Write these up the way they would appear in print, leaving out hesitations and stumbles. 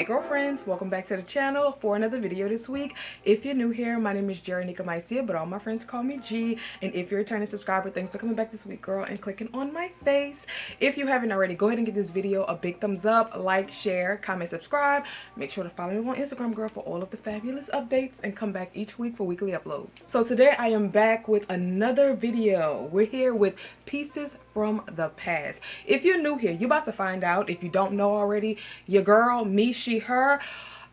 Hey girlfriends, welcome back to the channel for another video this week. If you're new here, my name is GeranikaMycia, but all my friends call me G. And if you're a returning subscriber, thanks for coming back this week, girl, and clicking on my face. If you haven't already, go ahead and give this video a big thumbs up, like, share, comment, subscribe. Make sure to follow me on Instagram, girl, for all of the fabulous updates, and come back each week for weekly uploads. So today I am back with another video. We're here with pieces from the past. If you're new here, you're about to find out. If you don't know already, your girl, me, she, her,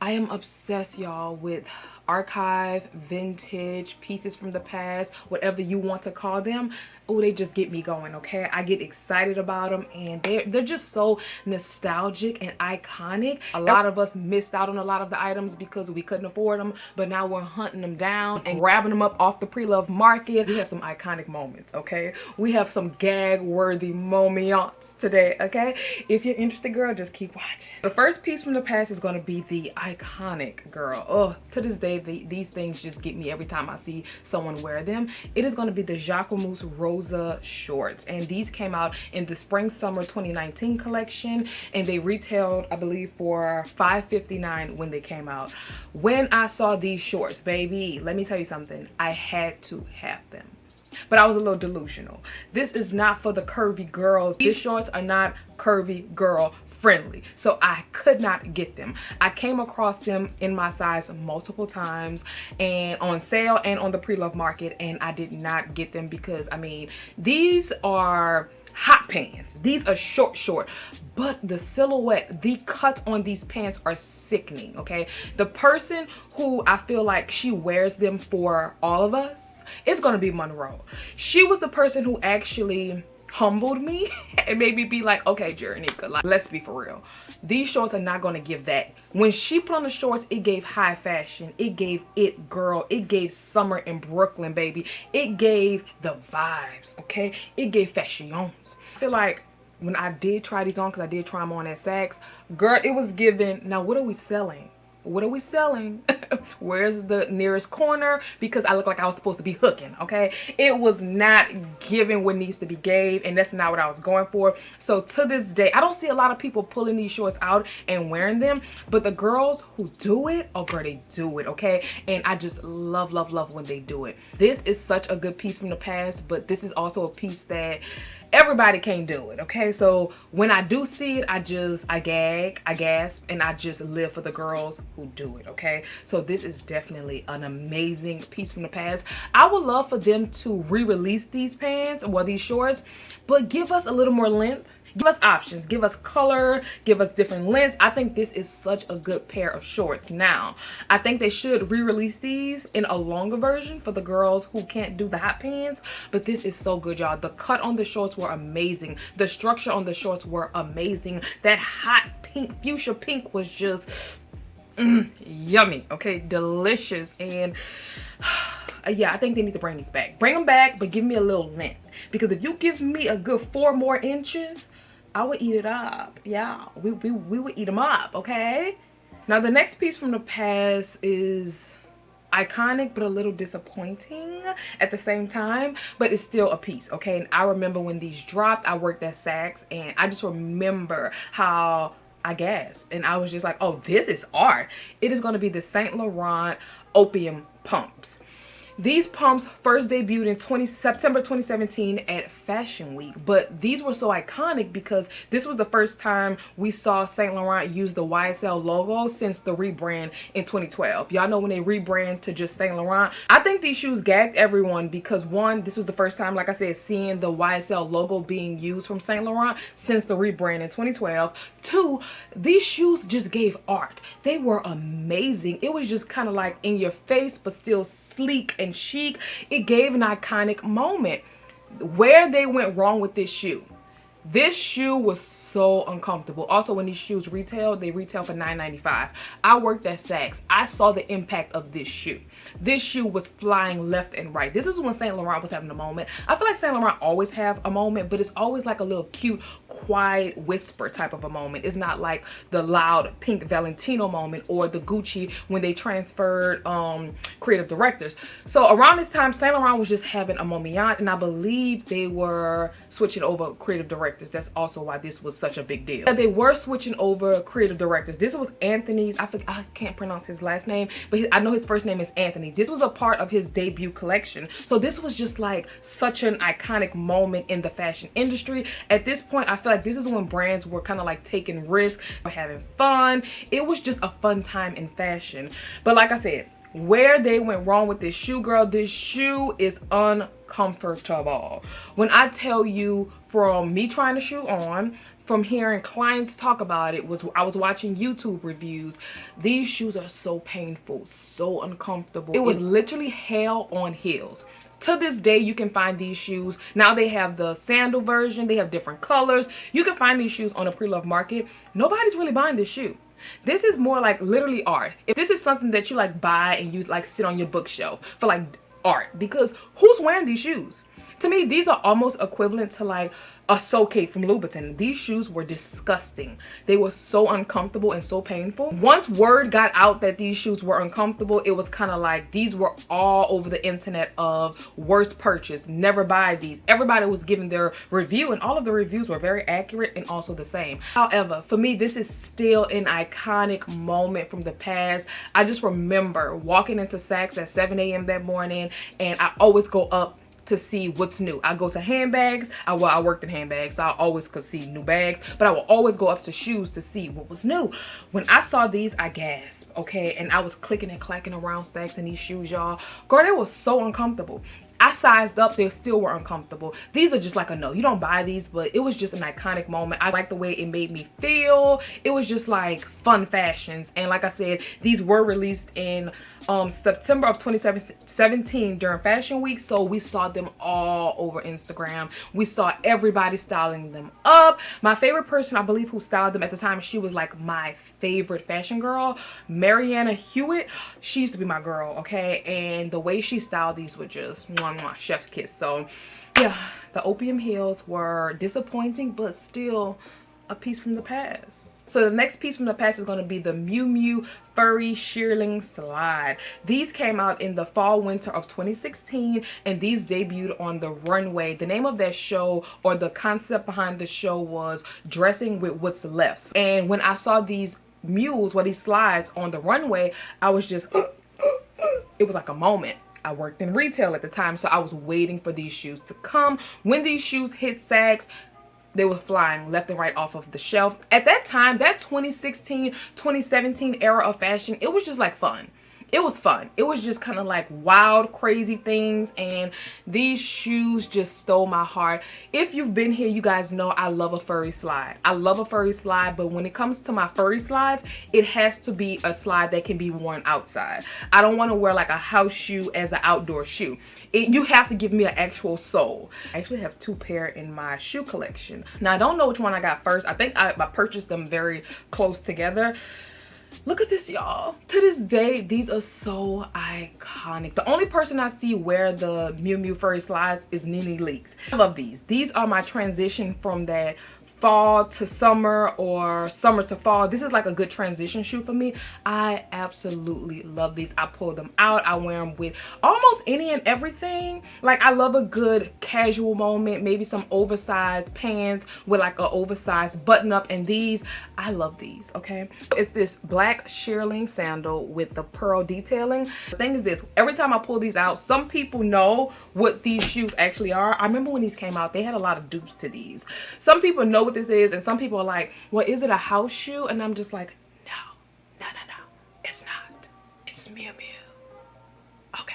I am obsessed, y'all, with archive, vintage, pieces from the past, whatever you want to call them. Oh, they just get me going, okay? I get excited about them, and they're just so nostalgic and iconic. A lot of us missed out on a lot of the items because we couldn't afford them, but now we're hunting them down and grabbing them up off the pre-loved market. We have some iconic moments, okay? We have some gag-worthy moments today, okay? If you're interested, girl, just keep watching. The first piece from the past is going to be the iconic, girl. Oh, to this day, these things just get me every time I see someone wear them. It is going to be the Jacquemus Rosa shorts, and these came out in the spring summer 2019 collection, and they retailed, I believe, for $5.59 when they came out. When I saw these shorts, baby, let me tell you something, I had to have them. But I was a little delusional. This is not for the curvy girls. These shorts are not curvy girl friendly, so I could not get them. I came across them in my size multiple times and on sale and on the pre-loved market, and I did not get them because, I mean, these are hot pants. These are short, but the silhouette, the cut on these pants are sickening, okay? The person who I feel like she wears them for all of us is gonna be Monroe. She was the person who actually humbled me and made me be like, okay, Jerenika, like, let's be for real. These shorts are not going to give that. When she put on the shorts, it gave high fashion. It gave it, girl. It gave summer in Brooklyn, baby. It gave the vibes, okay? It gave fashions. I feel like when I did try these on, because I did try them on at Saks, girl, it was given. Now, what are we selling? What are we selling? Where's the nearest corner? Because I look like I was supposed to be hooking, okay? It was not giving what needs to be gave, and that's not what I was going for. So to this day, I don't see a lot of people pulling these shorts out and wearing them, but the girls who do it, oh girl, they do it, okay? And I just love when they do it. This is such a good piece from the past, but this is also a piece that everybody can't do it, okay? So when I do see it, I gag, I gasp, and I just live for the girls who do it, okay? So this is definitely an amazing piece from the past. I would love for them to re-release these pants, well, these shorts, but give us a little more length. Give us options, give us color, give us different lengths. I think this is such a good pair of shorts. Now, I think they should re-release these in a longer version for the girls who can't do the hot pants, but this is so good, y'all. The cut on the shorts were amazing. The structure on the shorts were amazing. That hot pink, fuchsia pink was just yummy, okay? Delicious. And yeah, I think they need to bring these back. Bring them back, but give me a little length. Because if you give me a good 4 more inches, I would eat it up. Yeah, we would eat them up, okay? Now, the next piece from the past is iconic but a little disappointing at the same time, but it's still a piece, okay? And I remember when these dropped, I worked at Saks, and I just remember how I gasped, and I was just like, oh, this is art. It is going to be the Saint Laurent Opium pumps. These pumps first debuted in September 2017 at Fashion Week, but these were so iconic because this was the first time we saw Saint Laurent use the YSL logo since the rebrand in 2012. Y'all know when they rebrand to just Saint Laurent. I think these shoes gagged everyone because, one, this was the first time, like I said, seeing the YSL logo being used from Saint Laurent since the rebrand in 2012. Two, these shoes just gave art. They were amazing. It was just kind of like in your face, but still sleek and chic. It gave an iconic moment. Where they went wrong with this shoe was so uncomfortable. Also, when these shoes retail, they retail for $9.95. I worked at Saks. I saw the impact of this shoe. This shoe was flying left and right. This is when Saint Laurent was having a moment. I feel like Saint Laurent always have a moment, but it's always like a little cute, quiet whisper type of a moment. It's not like the loud pink Valentino moment or the Gucci when they transferred creative directors. So around this time, Saint Laurent was just having a moment, and I believe they were switching over creative directors directors. That's also why this was such a big deal. They were switching over creative directors. This was Anthony's, I can't pronounce his last name, but I know his first name is Anthony. This was a part of his debut collection. So this was just like such an iconic moment in the fashion industry. At this point, I feel like this is when brands were kind of like taking risks, having fun. It was just a fun time in fashion. But like I said, where they went wrong with this shoe, girl, this shoe is uncomfortable. When I tell you, from me trying the shoe on, from hearing clients talk about it, I was watching YouTube reviews, these shoes are so painful, so uncomfortable. It was literally hell on heels. To this day, you can find these shoes. Now they have the sandal version. They have different colors. You can find these shoes on a pre-loved market. Nobody's really buying this shoe. This is more like literally art. If this is something that you like buy and you like sit on your bookshelf for like art, because who's wearing these shoes? To me, these are almost equivalent to like a Soulcade from Louboutin. These shoes were disgusting. They were so uncomfortable and so painful. Once word got out that these shoes were uncomfortable, it was kind of like these were all over the internet of worst purchase, never buy these. Everybody was giving their review and all of the reviews were very accurate and also the same. However, for me, this is still an iconic moment from the past. I just remember walking into Saks at 7 a.m. that morning, and I always go up to see what's new. I go to handbags. Well, I worked in handbags, so I always could see new bags, but I will always go up to shoes to see what was new. When I saw these, I gasped, okay? And I was clicking and clacking around Saks in these shoes, y'all. Girl, they were so uncomfortable. I sized up, they still were uncomfortable. These are just like a no. You don't buy these, but it was just an iconic moment. I like the way it made me feel. It was just like fun fashions. And like I said, these were released in September of 2017 during Fashion Week. So we saw them all over Instagram. We saw everybody styling them up. My favorite person, I believe, who styled them at the time, she was like my favorite fashion girl, Mariana Hewitt. She used to be my girl, okay? And the way she styled these was just mwah, mwah, chef's kiss. So yeah, the Opium heels were disappointing, but still a piece from the past. So the next piece from the past is going to be the Miu Miu furry shearling slide. These came out in the fall winter of 2016, and these debuted on the runway. The name of that show, or the concept behind the show, was Dressing with What's Left. And when I saw these mules, or these slides on the runway, I was just it was like a moment. I worked in retail at the time, so I was waiting for these shoes to come. When these shoes hit Saks, they were flying left and right off of the shelf. At that time, that 2016, 2017 era of fashion, it was just like fun. It was fun. It was just kind of like wild, crazy things, and these shoes just stole my heart. If you've been here, you guys know I love a furry slide. I love a furry slide, but when it comes to my furry slides, it has to be a slide that can be worn outside. I don't want to wear like a house shoe as an outdoor shoe. You have to give me an actual sole. I actually have 2 pair in my shoe collection. Now, I don't know which one I got first. I think I purchased them very close together. Look at this, y'all. To this day, these are so iconic. The only person I see wear the Miu Miu furry slides is Nene Leakes. I love these. These are my transition from that fall to summer or summer to fall. This is like a good transition shoe for me. I absolutely love these. I pull them out. I wear them with almost any and everything. Like, I love a good casual moment, maybe some oversized pants with like an oversized button up, and these, I love these, okay? It's this black shearling sandal with the pearl detailing. The thing is this, every time I pull these out, some people know what these shoes actually are. I remember when these came out, they had a lot of dupes to these. Some people know what this is, and some people are like, well, is it a house shoe? And I'm just like, no, it's not. It's Miu Miu. Okay.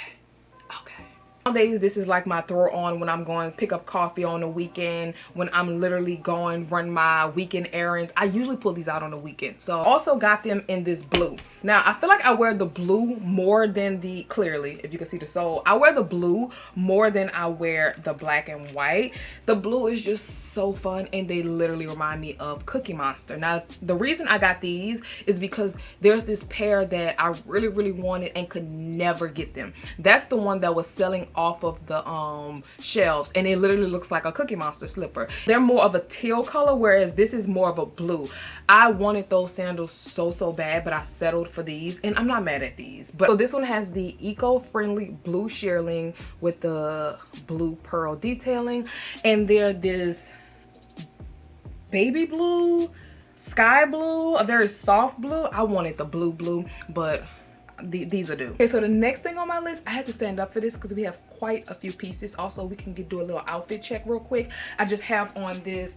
Nowadays, this is like my throw on when I'm going to pick up coffee on the weekend, when I'm literally going run my weekend errands. I usually pull these out on the weekend. So also got them in this blue. Now, I feel like I wear the blue more than the, clearly, if you can see the sole, I wear the blue more than I wear the black and white. The blue is just so fun, and they literally remind me of Cookie Monster. Now, the reason I got these is because there's this pair that I really wanted and could never get them. That's the one that was selling off of the shelves, and it literally looks like a Cookie Monster slipper. They're more of a teal color, whereas this is more of a blue. I wanted those sandals so bad, but I settled for these, and I'm not mad at these. But so this one has the eco-friendly blue shearling with the blue pearl detailing, and they're this baby blue, sky blue, a very soft blue. I wanted the blue, but these are due. Okay, so the next thing on my list, I had to stand up for this because we have quite a few pieces. Also, we can do a little outfit check real quick. I just have on this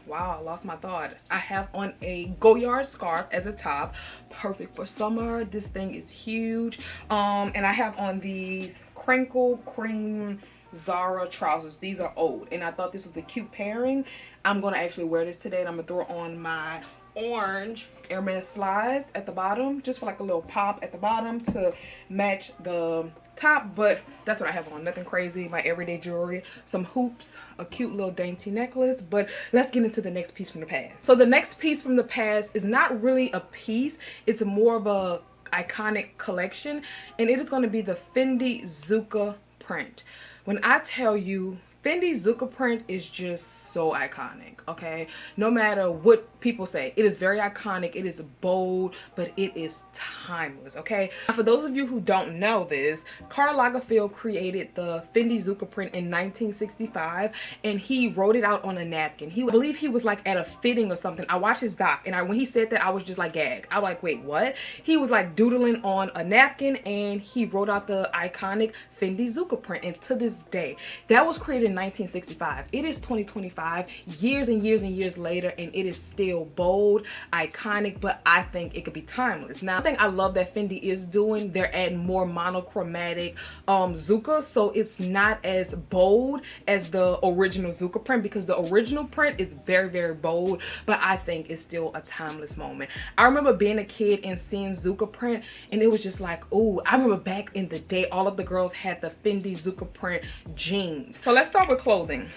wow, I lost my thought. I have on a Goyard scarf as a top, perfect for summer. This thing is huge. And I have on these crinkle cream Zara trousers. These are old, and I thought this was a cute pairing. I'm gonna actually wear this today, and I'm gonna throw on my orange Hermes slides at the bottom, just for like a little pop at the bottom to match the top. But that's what I have on, nothing crazy. My everyday jewelry, some hoops, a cute little dainty necklace. But let's get into the next piece from the past. So the next piece from the past is not really a piece, it's more of a iconic collection, and it is going to be the Fendi Zuka print. When I tell you, Fendi Zuka print is just so iconic, okay? No matter what people say, it is very iconic, it is bold, but it is timeless, okay? Now, for those of you who don't know this, Karl Lagerfeld created the Fendi Zuka print in 1965, and he wrote it out on a napkin. I believe he was like at a fitting or something. I watched his doc, and when he said that, I was just like gagged. I was like, wait, what? He was like doodling on a napkin, and he wrote out the iconic Fendi Zuka print, and to this day, that was created in 1965. It is 2025, years and years and years later, and it is still bold, iconic, but I think it could be timeless. Now, I think I love that Fendi is doing, they're adding more monochromatic Zuka, so it's not as bold as the original Zuka print, because the original print is very, very bold, but I think it's still a timeless moment. I remember being a kid and seeing Zuka print, and it was just like, oh, I remember back in the day, all of the girls had the Fendi Zuka print jeans. So let's start with clothing.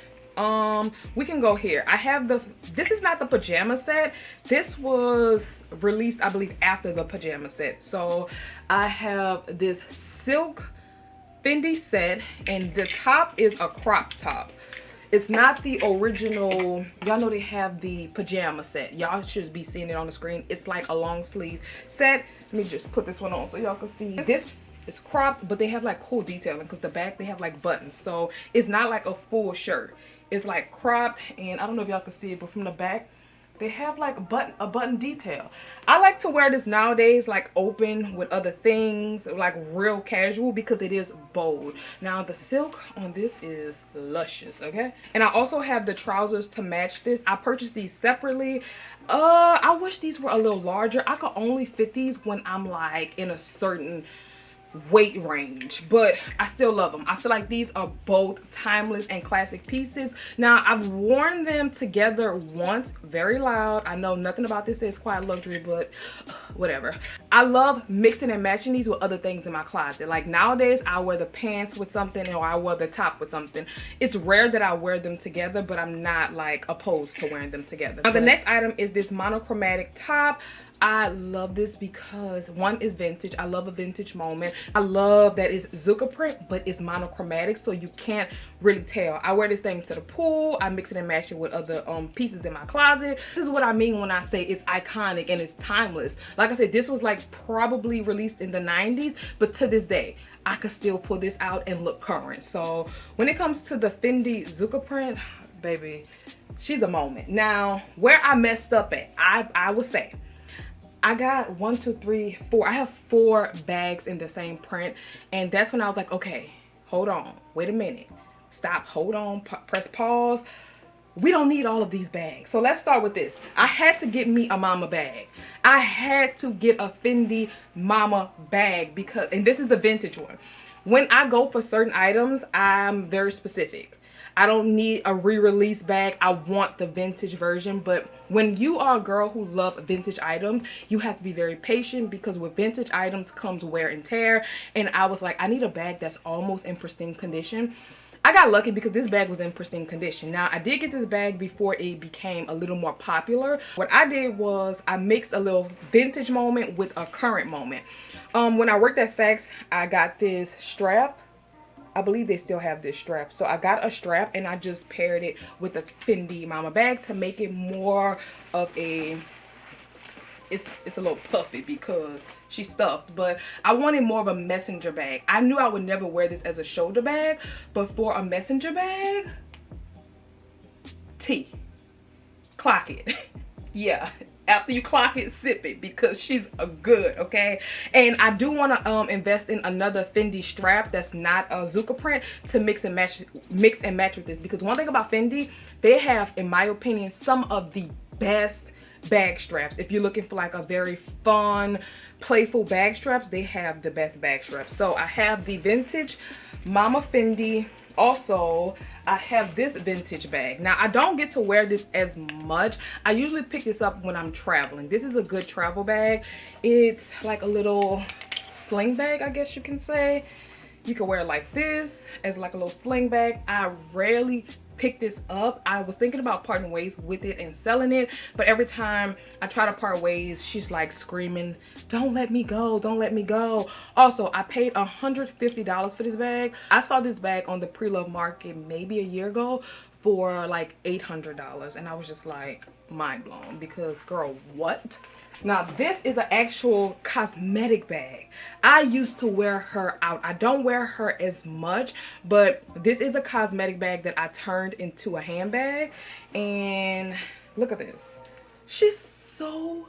We can go here. I have this is not the pajama set. This was released, I believe, after the pajama set. So I have this silk Fendi set, and the top is a crop top. It's not the original. Y'all know they have the pajama set. Y'all should be seeing it on the screen. It's like a long sleeve set. Let me just put this one on so y'all can see. This is cropped, but they have like cool detailing because the back they have like buttons, so it's not like a full shirt. It's like cropped, and I don't know if y'all can see it, but from the back they have like a button detail. I like to wear this nowadays like open with other things, like real casual, because it is bold. Now the silk on this is luscious, okay? And I also have the trousers to match this. I purchased these separately. I wish these were a little larger. I could only fit these when I'm like in a certain weight range, but I still love them. I feel like these are both timeless and classic pieces. Now, I've worn them together once, very loud. I know nothing about this says quiet luxury, but whatever. I love mixing and matching these with other things in my closet. Like nowadays, I wear the pants with something, or I wear the top with something. It's rare that I wear them together, but I'm not like opposed to wearing them together. Now, the next item is this monochromatic top. I love this because one is vintage. I love a vintage moment. I love that it's Zuka print, but it's monochromatic, so you can't really tell. I wear this thing to the pool. I mix it and match it with other pieces in my closet. This is what I mean when I say it's iconic and it's timeless. Like I said, this was like probably released in the 90s, but to this day, I could still pull this out and look current. So when it comes to the Fendi Zuka print, baby, she's a moment. Now, where I messed up at, I would say, I got 1, 2, 3, 4. I have 4 bags in the same print, and that's when I was like, okay, hold on, wait a minute, stop, hold on, press pause. We don't need all of these bags. So let's start with this. I had to get me a mama bag. I had to get a Fendi mama bag because, and this is the vintage one. When I go for certain items, I'm very specific. I don't need a re-release bag. I want the vintage version. But when you are a girl who loves vintage items, you have to be very patient, because with vintage items comes wear and tear. And I was like, I need a bag that's almost in pristine condition. I got lucky because this bag was in pristine condition. Now, I did get this bag before it became a little more popular. What I did was I mixed a little vintage moment with a current moment. When I worked at Saks, I got this strap. I believe they still have this strap. So I got a strap and I just paired it with a Fendi mama bag to make it more of a, it's a little puffy because she's stuffed, but I wanted more of a messenger bag. I knew I would never wear this as a shoulder bag, but for a messenger bag, tea. Clock it. Yeah. After you clock it, sip it, because she's a good, okay? And I do want to invest in another Fendi strap that's not a Zuka print to mix and match with this, because one thing about Fendi, they have, in my opinion, some of the best bag straps. If you're looking for like a very fun, playful bag straps, they have the best bag straps. So I have the vintage Mama Fendi. Also, I have this vintage bag. Now, I don't get to wear this as much. I usually pick this up when I'm traveling. This is a good travel bag. It's like a little sling bag, I guess you can say. You can wear it like this, as like a little sling bag. I rarely pick this up. I was thinking about parting ways with it and selling it, but every time I try to part ways, she's like screaming, don't let me go, don't let me go. Also, I paid $150 for this bag. I saw this bag on the pre-love market maybe a year ago for like $800, and I was just like mind blown, because girl, what? Now, this is an actual cosmetic bag. I used to wear her out. I don't wear her as much, but this is a cosmetic bag that I turned into a handbag. And look at this. She's so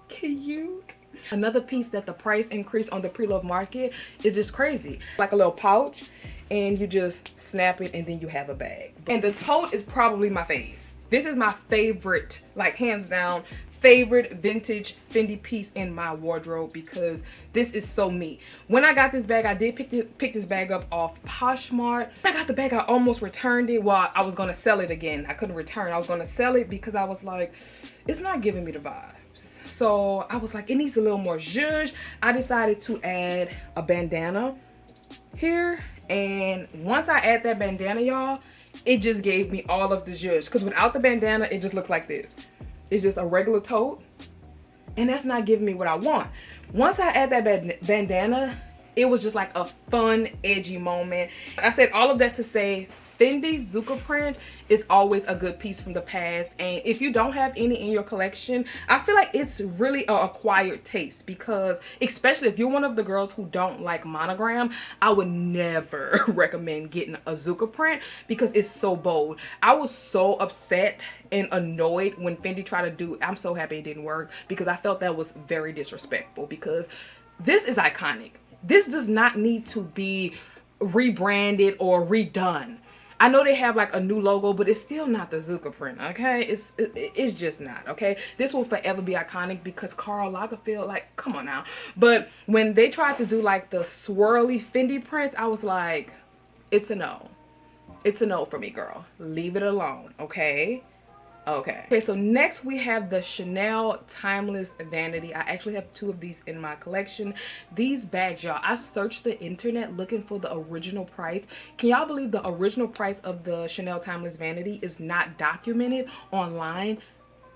cute. Another piece that the price increase on the pre-love market is just crazy. Like a little pouch, and you just snap it and then you have a bag. And the tote is probably my fave. This is my favorite, like hands down, favorite vintage Fendi piece in my wardrobe, because this is so me. When I got this bag, I did pick this bag up off Poshmark. When I got the bag, I almost returned it. Well, I was gonna sell it again. I couldn't return. I was gonna sell it because I was like, it's not giving me the vibes. So I was like, it needs a little more zhuzh. I decided to add a bandana here, and once I add that bandana, y'all, it just gave me all of the zhuzh, because without the bandana, it just looks like this. It's just a regular tote, and that's not giving me what I want. Once I add that bandana, it was just like a fun, edgy moment. I said all of that to say, Fendi Zuka print is always a good piece from the past, and if you don't have any in your collection, I feel like it's really an acquired taste, because especially if you're one of the girls who don't like monogram, I would never recommend getting a Zuka print because it's so bold. I was so upset and annoyed when Fendi tried to do, I'm so happy it didn't work, because I felt that was very disrespectful, because this is iconic. This does not need to be rebranded or redone. I know they have like a new logo, but it's still not the Zuka print, okay? It's just not, okay? This will forever be iconic because Karl Lagerfeld, like, come on now. But when they tried to do like the swirly Fendi prints, I was like, it's a no. It's a no for me, girl. Leave it alone, okay? Okay, so next we have the Chanel Timeless Vanity. I actually have two of these in my collection. These bags, y'all, I searched the internet looking for the original price. Can y'all believe the original price of the Chanel Timeless Vanity is not documented online?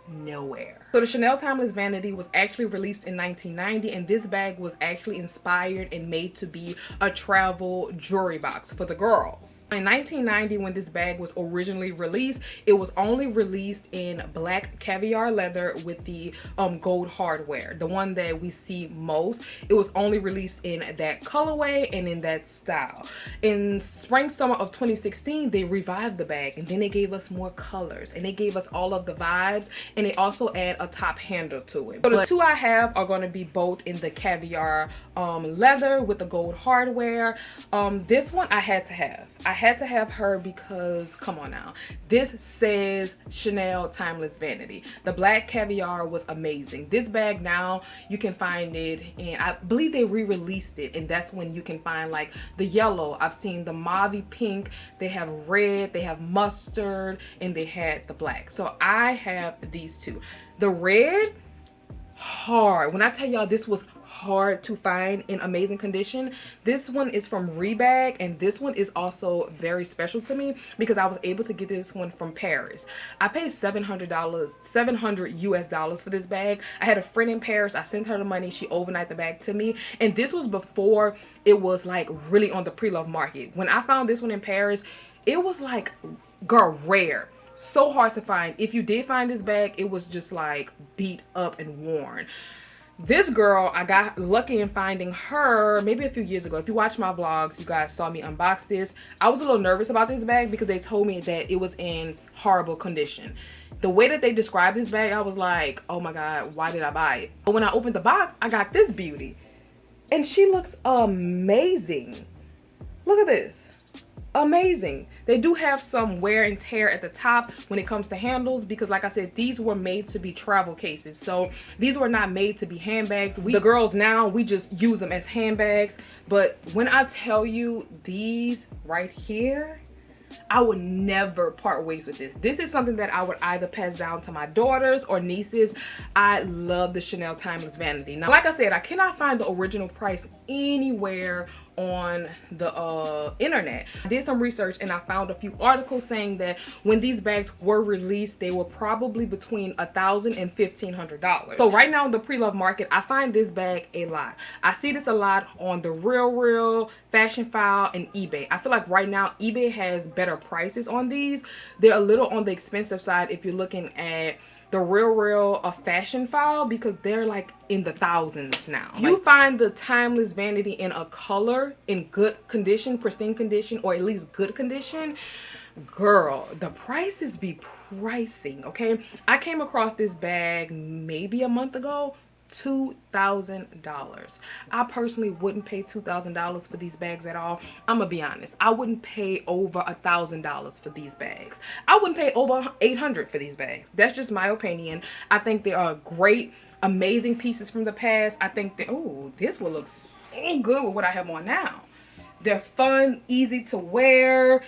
Nowhere. So the Chanel Timeless Vanity was actually released in 1990, and this bag was actually inspired and made to be a travel jewelry box for the girls. In 1990, when this bag was originally released, it was only released in black caviar leather with the gold hardware, the one that we see most. It was only released in that colorway and in that style. In spring summer of 2016, they revived the bag, and then they gave us more colors, and they gave us all of the vibes, and they also add a top handle to it. So the two I have are going to be both in the caviar leather with the gold hardware. This one I had to have. I had to have her because, come on now, this says Chanel Timeless Vanity. The black caviar was amazing. This bag now, you can find it, and I believe they re-released it, and that's when you can find like the yellow. I've seen the mauve pink, they have red, they have mustard, and they had the black. So I have these two. The red, hard. When I tell y'all this was hard to find in amazing condition, this one is from Rebag, and this one is also very special to me because I was able to get this one from Paris. I paid $700 US dollars for this bag. I had a friend in Paris. I sent her the money. She overnight the bag to me, and this was before it was like really on the pre-love market. When I found this one in Paris, it was like, girl, rare. So hard to find. If you did find this bag, it was just like beat up and worn. This girl, I got lucky in finding her maybe a few years ago. If you watch my vlogs, you guys saw me unbox this. I was a little nervous about this bag because they told me that it was in horrible condition. The way that they described this bag, I was like, oh my God, why did I buy it? But when I opened the box, I got this beauty. And she looks amazing. Look at this. Amazing. They do have some wear and tear at the top when it comes to handles because, like I said, these were made to be travel cases. So these were not made to be handbags. The girls now, we just use them as handbags. But when I tell you these right here, I would never part ways with this. This is something that I would either pass down to my daughters or nieces. I love the Chanel Timeless Vanity. Now, like I said, I cannot find the original price anywhere on the internet. I did some research and I found a few articles saying that when these bags were released, they were probably between $1,000 and $1,500. So right now in the pre-love market, I find this bag a lot. I see this a lot on the Real, Fashion File, and eBay. I feel like right now eBay has better prices on these. They're a little on the expensive side if you're looking at the Real Fashion File because they're like in the thousands now. You find the Timeless Vanity in a color in good condition, pristine condition, or at least good condition, girl, the prices be pricing, okay? I came across this bag maybe a month ago. $2,000. I personally wouldn't pay $2,000 for these bags at all. I'm gonna be honest, I wouldn't pay over $1,000 for these bags. I wouldn't pay over $800 for these bags. That's just my opinion. I think they are great, amazing pieces from the past. I think that, oh, this will look so good with what I have on now. They're fun, easy to wear.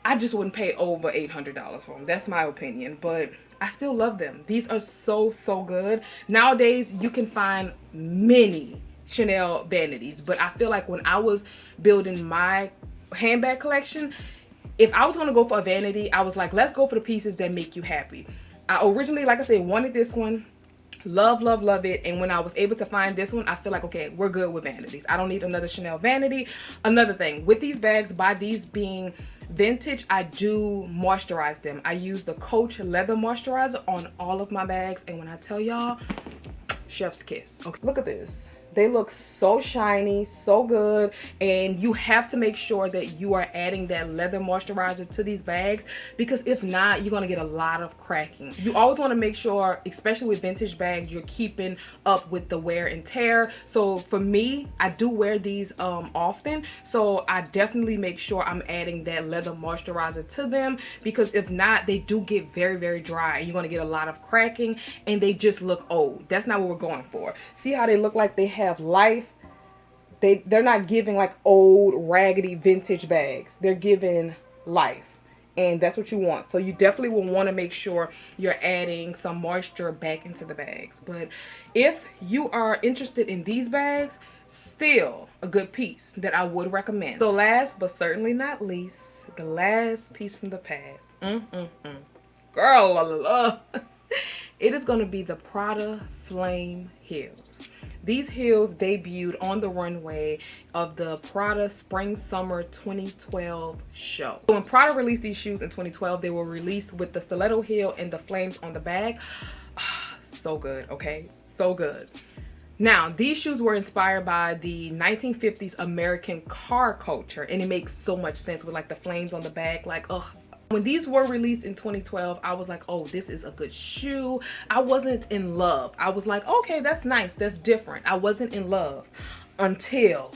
I just wouldn't pay over $800 for them. That's my opinion, but I still love them. These are so good. Nowadays, you can find many Chanel vanities, but I feel like when I was building my handbag collection, if I was gonna go for a vanity, I was like, let's go for the pieces that make you happy. I originally, like I said, wanted this one. Love it. And when I was able to find this one, I feel like, okay, we're good with vanities. I don't need another Chanel vanity. Another thing with these bags, by these being vintage, I do moisturize them. I use the Coach leather moisturizer on all of my bags, and when I tell y'all, chef's kiss. Okay, look at this. They look so shiny, so good, and you have to make sure that you are adding that leather moisturizer to these bags because if not, you're gonna get a lot of cracking. You always wanna make sure, especially with vintage bags, you're keeping up with the wear and tear. So for me, I do wear these often, so I definitely make sure I'm adding that leather moisturizer to them because if not, they do get very dry. You're gonna get a lot of cracking and they just look old. That's not what we're going for. See how they look like they have life? They're not giving like old raggedy vintage bags. They're giving life, and that's what you want. So you definitely will want to make sure you're adding some moisture back into the bags. But if you are interested in these bags, still a good piece that I would recommend. So last but certainly not least, the last piece from the past. Girl, it is going to be the Prada Flame Heels. These heels debuted on the runway of the Prada Spring Summer 2012 show. So when Prada released these shoes in 2012, they were released with the stiletto heel and the flames on the bag. So good, okay? So good. Now, these shoes were inspired by the 1950s American car culture, and it makes so much sense with like the flames on the back, like, ugh. When these were released in 2012, I was like, oh, this is a good shoe. I wasn't in love. I was like, okay, that's nice. That's different. I wasn't in love until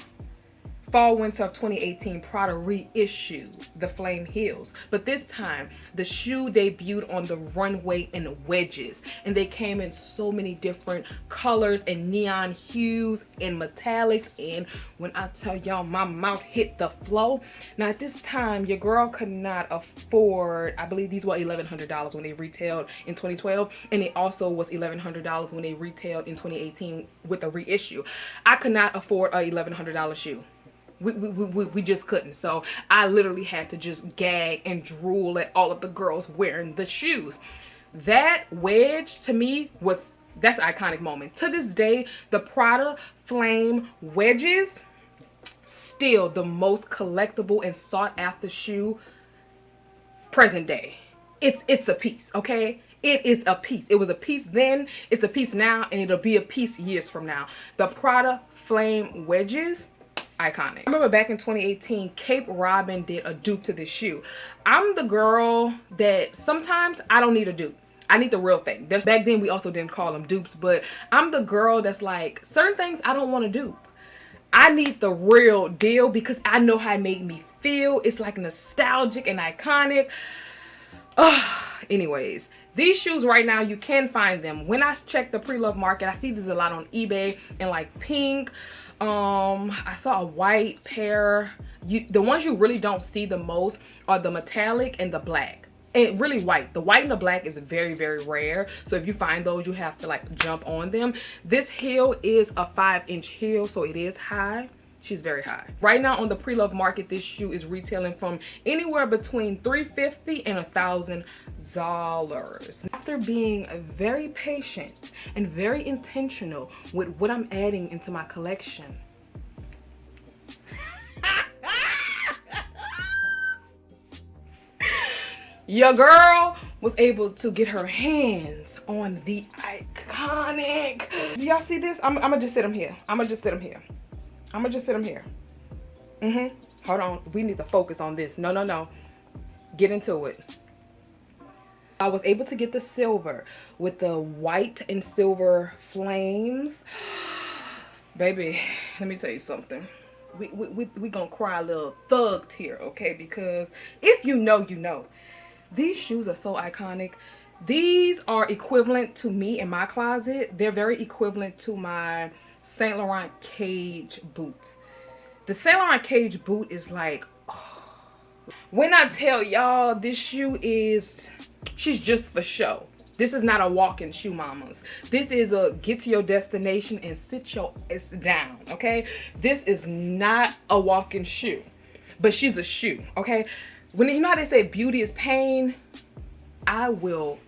fall winter of 2018, Prada reissued the Flame Heels. But this time, the shoe debuted on the runway in wedges. And they came in so many different colors and neon hues and metallics. And when I tell y'all, my mouth hit the floor. Now at this time, your girl could not afford, I believe these were $1,100 when they retailed in 2012. And it also was $1,100 when they retailed in 2018 with a reissue. I could not afford a $1,100 shoe. We just couldn't. So I literally had to just gag and drool at all of the girls wearing the shoes. That wedge to me that's an iconic moment. To this day, the Prada Flame wedges, still the most collectible and sought after shoe present day. It's a piece, okay? It is a piece. It was a piece then, it's a piece now, and it'll be a piece years from now. The Prada Flame Wedges, iconic. I remember back in 2018, Cape Robin did a dupe to this shoe. I'm the girl that sometimes I don't need a dupe. I need the real thing. Back then we also didn't call them dupes, but I'm the girl that's like, certain things I don't want to dupe. I need the real deal because I know how it made me feel. It's like nostalgic and iconic. Anyways, these shoes right now, you can find them. When I check the pre-love market, I see there's a lot on eBay in like pink. I saw a white pair. The ones you really don't see the most are the metallic and the black. And really white. The white and the black is very, very rare. So if you find those, you have to like jump on them. This heel is a 5-inch heel, so it is high. She's very high. Right now on the pre-love market, this shoe is retailing from anywhere between $350 and $1,000. After being very patient and very intentional with what I'm adding into my collection, your girl was able to get her hands on the iconic. Do y'all see this? I'm gonna just sit them here. I'm gonna just sit them here. Hold on. We need to focus on this. No. Get into it. I was able to get the silver with the white and silver flames. Baby, let me tell you something. We gonna cry a little thugged here, okay? Because if you know, you know. These shoes are so iconic. These are equivalent to me in my closet. They're very equivalent to my Saint Laurent Cage boots. The Saint Laurent Cage boot is like, oh. When I tell y'all this shoe is, she's just for show. This is not a walking shoe, mamas. This is a get to your destination and sit your ass down, okay? This is not a walking shoe, but she's a shoe, okay? When you know how they say beauty is pain, I will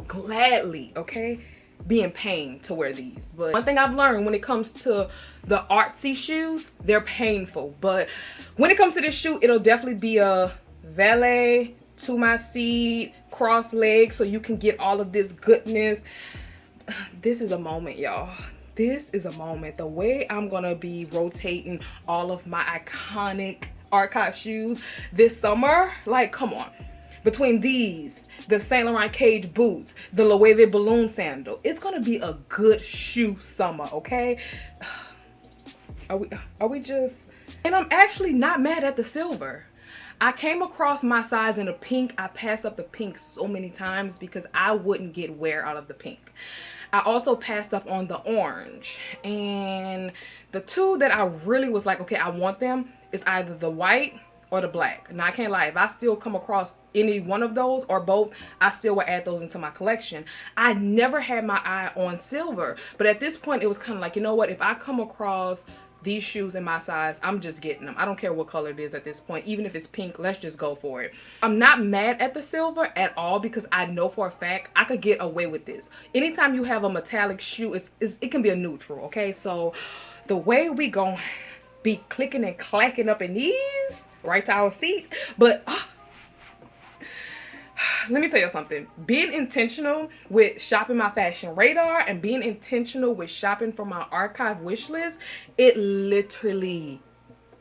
gladly, okay, be in pain to wear these. But one thing I've learned when it comes to the artsy shoes, they're painful. But when it comes to this shoe, it'll definitely be a valet to my seat, cross legs, so you can get all of this goodness. This is a moment, y'all. This is a moment. The way I'm gonna be rotating all of my iconic archive shoes this summer, like, come on. Between these, the Saint Laurent Cage boots, the Loewe balloon sandal, it's gonna be a good shoe summer, okay? Are we just... And I'm actually not mad at the silver. I came across my size in a pink. I passed up the pink so many times because I wouldn't get wear out of the pink. I also passed up on the orange. And the two that I really was like, okay, I want them, is either the white or the black. Now I can't lie, if I still come across any one of those or both, I still will add those into my collection. I never had my eye on silver, but at this point it was kind of like, you know what, if I come across these shoes in my size, I'm just getting them. I don't care what color it is at this point. Even if it's pink, let's just go for it. I'm not mad at the silver at all because I know for a fact I could get away with this. Anytime you have a metallic shoe, it can be a neutral, okay? So the way we gon' be clicking and clacking up in these, right to our feet, but let me tell you something. Being intentional with shopping my fashion radar and being intentional with shopping for my archive wish list, it literally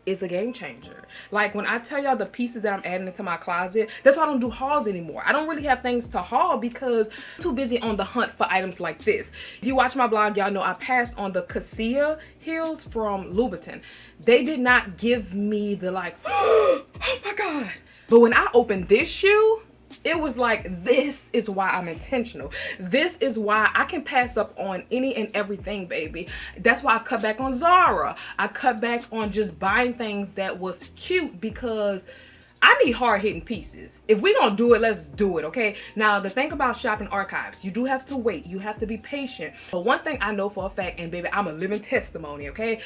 is a game changer. Like when I tell y'all the pieces that I'm adding into my closet, that's why I don't do hauls anymore. I don't really have things to haul because I'm too busy on the hunt for items like this. If you watch my blog, y'all know I passed on the Cassia heels from Louboutin. They did not give me the like, oh my God. But when I opened this shoe, it was like, this is why I'm intentional. This is why I can pass up on any and everything, baby. That's why I cut back on Zara. I cut back on just buying things that was cute because I need hard-hitting pieces. If we gonna do it, let's do it, okay? Now, the thing about shopping archives, you do have to wait. You have to be patient. But one thing I know for a fact, and baby, I'm a living testimony, okay?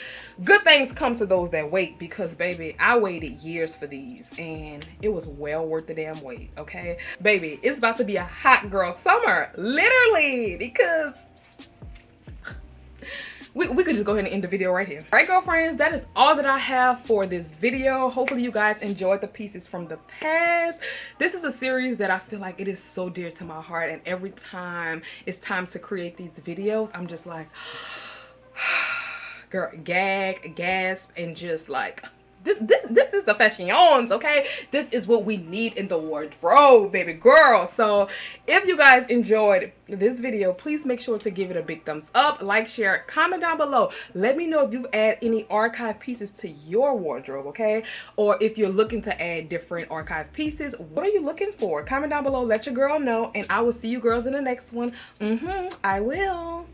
Good things come to those that wait because, baby, I waited years for these, and it was well worth the damn wait, okay? Baby, it's about to be a hot girl summer, literally, because we could just go ahead and end the video right here. All right, girlfriends, that is all that I have for this video. Hopefully you guys enjoyed the pieces from the past. This is a series that I feel like it is so dear to my heart, and every time it's time to create these videos, I'm just like girl, gag, gasp, and just like this is the fashions, okay? This is what we need in the wardrobe, baby girl. So if you guys enjoyed this video, please make sure to give it a big thumbs up, like, share, comment down below. Let me know if you've added any archive pieces to your wardrobe, okay? Or if you're looking to add different archive pieces, what are you looking for? Comment down below, let your girl know, and I will see you girls in the next one. I will.